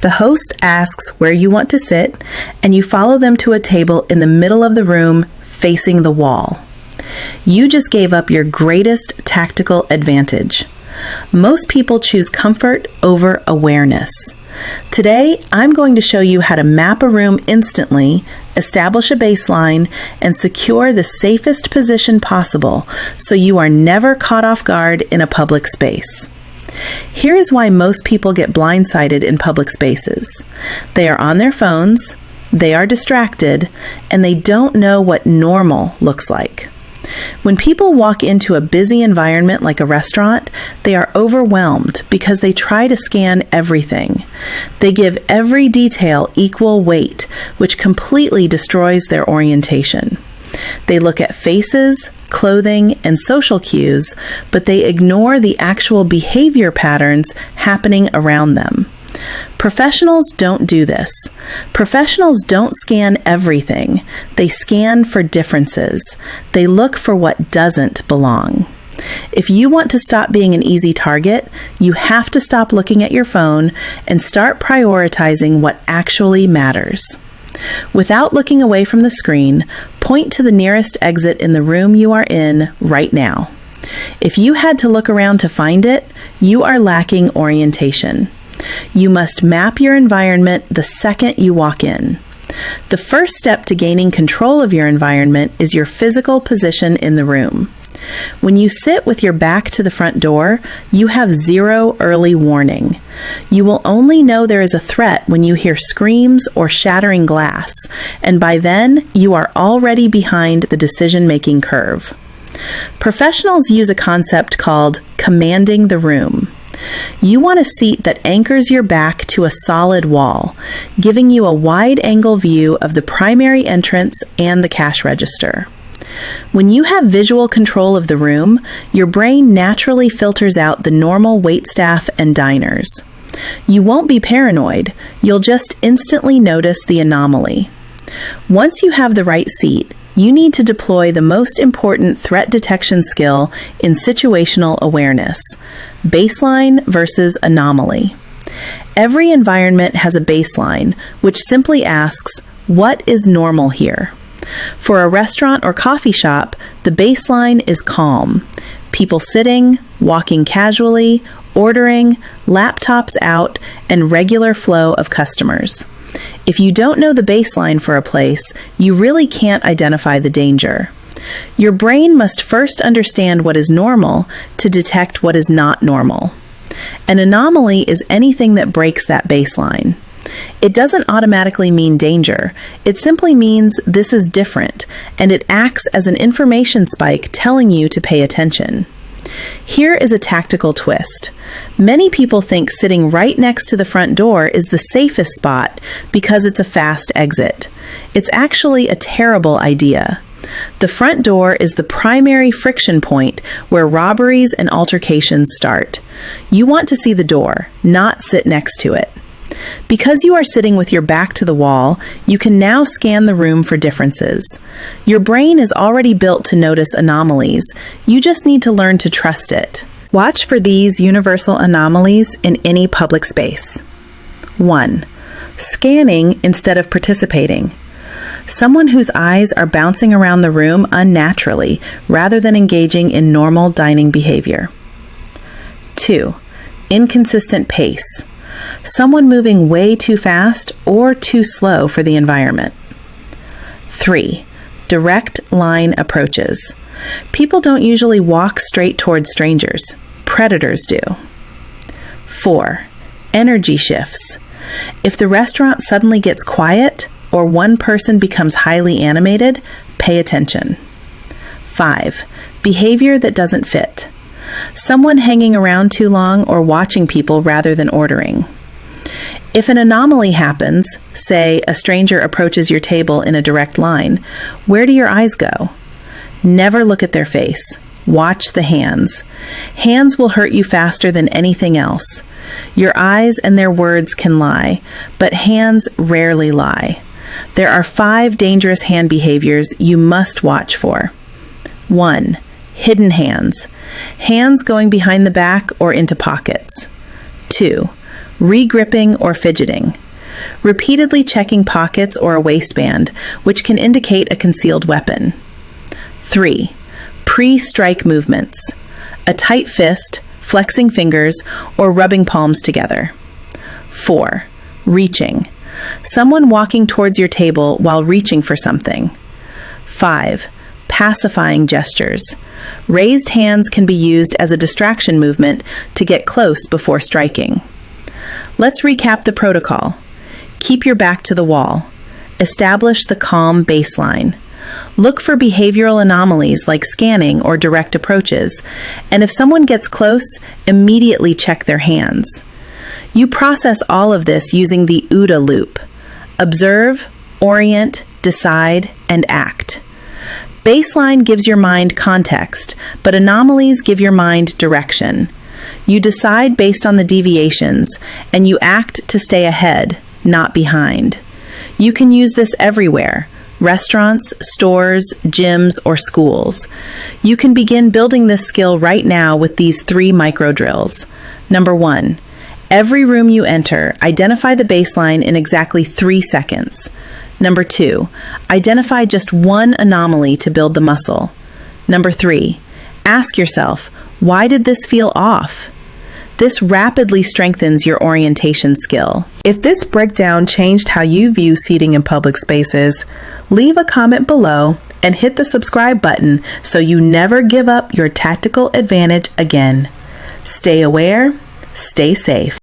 The host asks where you want to sit, and you follow them to a table in the middle of the room facing the wall. You just gave up your greatest tactical advantage. Most people choose comfort over awareness. Today, I'm going to show you how to map a room instantly, establish a baseline, and secure the safest position possible so you are never caught off guard in a public space. Here is why most people get blindsided in public spaces. They are on their phones, they are distracted, and they don't know what normal looks like. When people walk into a busy environment like a restaurant, they are overwhelmed because they try to scan everything. They give every detail equal weight, which completely destroys their orientation. They look at faces, clothing, and social cues, but they ignore the actual behavior patterns happening around them. Professionals don't do this. Professionals don't scan everything. They scan for differences. They look for what doesn't belong. If you want to stop being an easy target, you have to stop looking at your phone and start prioritizing what actually matters. Without looking away from the screen, point to the nearest exit in the room you are in right now. If you had to look around to find it, you are lacking orientation. You must map your environment the second you walk in. The first step to gaining control of your environment is your physical position in the room. When you sit with your back to the front door, you have zero early warning. You will only know there is a threat when you hear screams or shattering glass, and by then, you are already behind the decision-making curve. Professionals use a concept called commanding the room. You want a seat that anchors your back to a solid wall, giving you a wide-angle view of the primary entrance and the cash register. When you have visual control of the room, your brain naturally filters out the normal waitstaff and diners. You won't be paranoid, you'll just instantly notice the anomaly. Once you have the right seat, you need to deploy the most important threat detection skill in situational awareness: baseline versus anomaly. Every environment has a baseline, which simply asks, what is normal here? For a restaurant or coffee shop, the baseline is calm. People sitting, walking casually, ordering, laptops out, and regular flow of customers. If you don't know the baseline for a place, you really can't identify the danger. Your brain must first understand what is normal to detect what is not normal. An anomaly is anything that breaks that baseline. It doesn't automatically mean danger. It simply means this is different, and it acts as an information spike telling you to pay attention. Here is a tactical twist. Many people think sitting right next to the front door is the safest spot because it's a fast exit. It's actually a terrible idea. The front door is the primary friction point where robberies and altercations start. You want to see the door, not sit next to it. Because you are sitting with your back to the wall, you can now scan the room for differences. Your brain is already built to notice anomalies. You just need to learn to trust it. Watch for these universal anomalies in any public space. 1. Scanning instead of participating. Someone whose eyes are bouncing around the room unnaturally rather than engaging in normal dining behavior. 2. Inconsistent pace. Someone moving way too fast or too slow for the environment. 3. Direct line approaches. People don't usually walk straight towards strangers. Predators do. 4. Energy shifts. If the restaurant suddenly gets quiet or one person becomes highly animated, pay attention. 5. Behavior that doesn't fit. Someone hanging around too long or watching people rather than ordering. If an anomaly happens, say a stranger approaches your table in a direct line, where do your eyes go? Never look at their face. Watch the hands. Hands will hurt you faster than anything else. Your eyes and their words can lie, but hands rarely lie. There are 5 dangerous hand behaviors you must watch for. 1. Hidden hands. Hands going behind the back or into pockets. 2. Regripping or fidgeting. Repeatedly checking pockets or a waistband, which can indicate a concealed weapon. 3. Pre-strike movements. A tight fist, flexing fingers, or rubbing palms together. 4. Reaching. Someone walking towards your table while reaching for something. 5. Pacifying gestures. Raised hands can be used as a distraction movement to get close before striking. Let's recap the protocol. Keep your back to the wall. Establish the calm baseline. Look for behavioral anomalies like scanning or direct approaches, and if someone gets close, immediately check their hands. You process all of this using the OODA Loop. Observe, orient, decide, and act. Baseline gives your mind context, but anomalies give your mind direction. You decide based on the deviations, and you act to stay ahead, not behind. You can use this everywhere: restaurants, stores, gyms, or schools. You can begin building this skill right now with these 3 micro drills. Number 1, every room you enter, identify the baseline in exactly 3 seconds. Number 2, identify just one anomaly to build the muscle. Number 3, ask yourself, why did this feel off? This rapidly strengthens your orientation skill. If this breakdown changed how you view seating in public spaces, leave a comment below and hit the subscribe button so you never give up your tactical advantage again. Stay aware, stay safe.